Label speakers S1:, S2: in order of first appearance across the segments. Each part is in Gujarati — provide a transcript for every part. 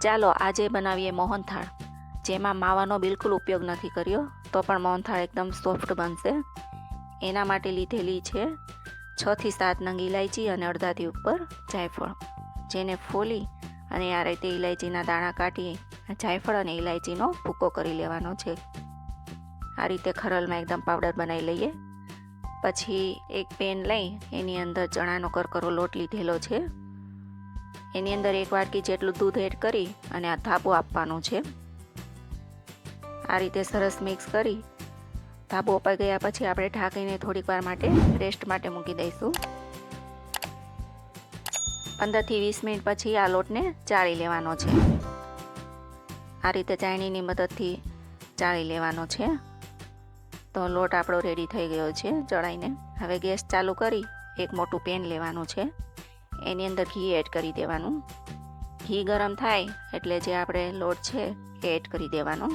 S1: ચાલો આજે બનાવીએ મોહનથાળ, જેમાં માવાનો બિલકુલ ઉપયોગ નથી કર્યો તો પણ મોહનથાળ એકદમ સોફ્ટ બનશે. એના માટે લીધેલી છે 6 થી 7 નંગ ઇલાયચી અને અડધાથી ઉપર જાયફળ, જેને ફોલી અને આ રીતે ઇલાયચીના દાણા કાઢી જાયફળ અને ઇલાયચીનો ભૂકો કરી લેવાનો છે. આ રીતે ખરલમાં એકદમ પાવડર બનાવી લઈએ. પછી એક પેન લઈ એની અંદર ચણાનો કરકરો લોટ લીધેલો છે. એની અંદર 1 વાટકી જેટલું દૂધ એડ કરી અને આ ધાબો આપવાનો છે. આ રીતે સરસ મિક્સ કરી ધાબો અપાઈ ગયા પછી આપણે ઢાંકીને થોડીક વાર માટે રેસ્ટ માટે મૂકી દઈશું. 15 થી 20 મિનિટ પછી આ લોટને ચાળી લેવાનો છે. આ રીતે ચાળણીની મદદથી ચાળી લેવાનો છે. તો લોટ આપણો રેડી થઈ ગયો છે ચડાઈને. હવે ગેસ ચાલુ કરી એક મોટું પેન લેવાનું છે. એની અંદર ઘી એડ કરી દેવાનું. ઘી ગરમ થાય એટલે જે આપણે લોટ છે એ એડ કરી દેવાનો.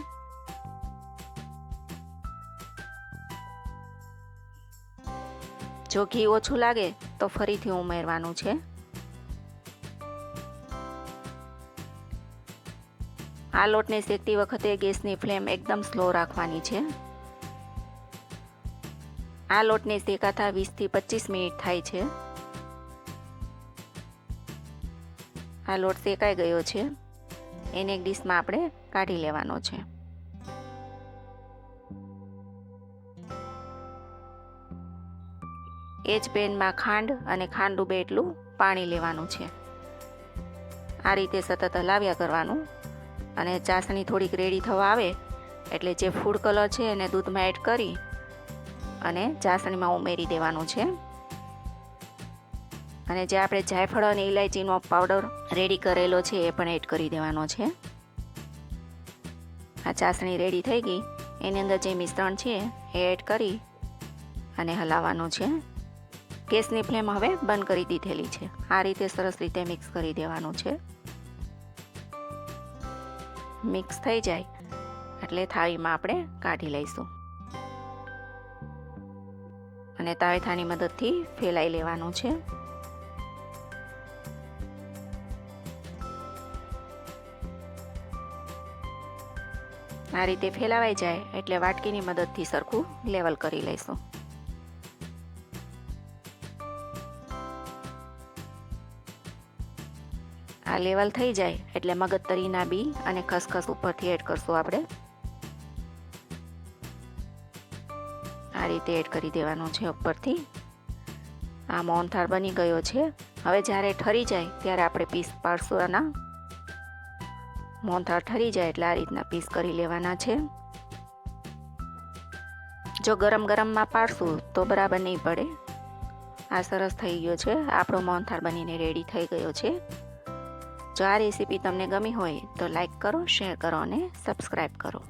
S1: જો ઘી ઓછું લાગે તો ફરીથી ઉમેરવાનું છે. આ લોટને શેકતી વખતે ગેસની ફ્લેમ એકદમ સ્લો રાખવાની છે. આ લોટને શેકાતા 20 થી 25 મિનિટ થાય છે. આ લોટ શેકાઈ ગયો છે. એને એક ડીશમાં આપણે કાઢી લેવાનો છે. એ જ પેનમાં ખાંડ અને ખાંડ ડૂબે એટલું પાણી લેવાનું છે. આ રીતે સતત હલાવ્યા કરવાનું અને ચાસણી થોડીક રેડી થવા આવે એટલે જે ફૂડ કલર છે એને દૂધમાં એડ કરી અને ચાસણીમાં ઉમેરી દેવાનું છે. અને જે આપણે જાયફળ અને ઇલાયચીનો પાવડર રેડી કરેલો છે એ પણ એડ કરી દેવાનો છે. આ ચાસણી રેડી થઈ ગઈ. એની અંદર જે મિશ્રણ છે એ એડ કરી અને હલાવવાનું છે. ગેસની ફ્લેમ હવે બંધ કરી દીધેલી છે. આ રીતે સરસ રીતે મિક્સ કરી દેવાનું છે. મિક્સ થઈ જાય એટલે થાળીમાં આપણે કાઢી લઈશું અને તાવેથાની મદદથી ફેલાઈ લેવાનું છે. આ રીતે ફેલાવાઈ જાય એટલે વાટકીની મદદથી સરખું લેવલ કરી લઈશું. આ લેવલ થઈ જાય એટલે મગજતરીના બી અને ખસખસ ઉપરથી એડ કરશું આપણે. આ રીતે એડ કરી દેવાનું છે ઉપરથી. આ મોહનથાળ બની ગયો છે. હવે જ્યારે ઠરી જાય ત્યારે આપણે પીસ પાડશું. આના મોહનથાળ ઠરી જાય એટલે આ રીતના પીસ કરી લેવાના છે. જો ગરમ ગરમમાં પાડશું તો બરાબર નહીં પડે. આ સરસ થઈ ગયો છે. આપણો મોહનથાળ બનીને રેડી થઈ ગયો છે. જો આ રેસીપી તમને ગમી હોય તો લાઈક કરો, શેર કરો અને સબસ્ક્રાઈબ કરો.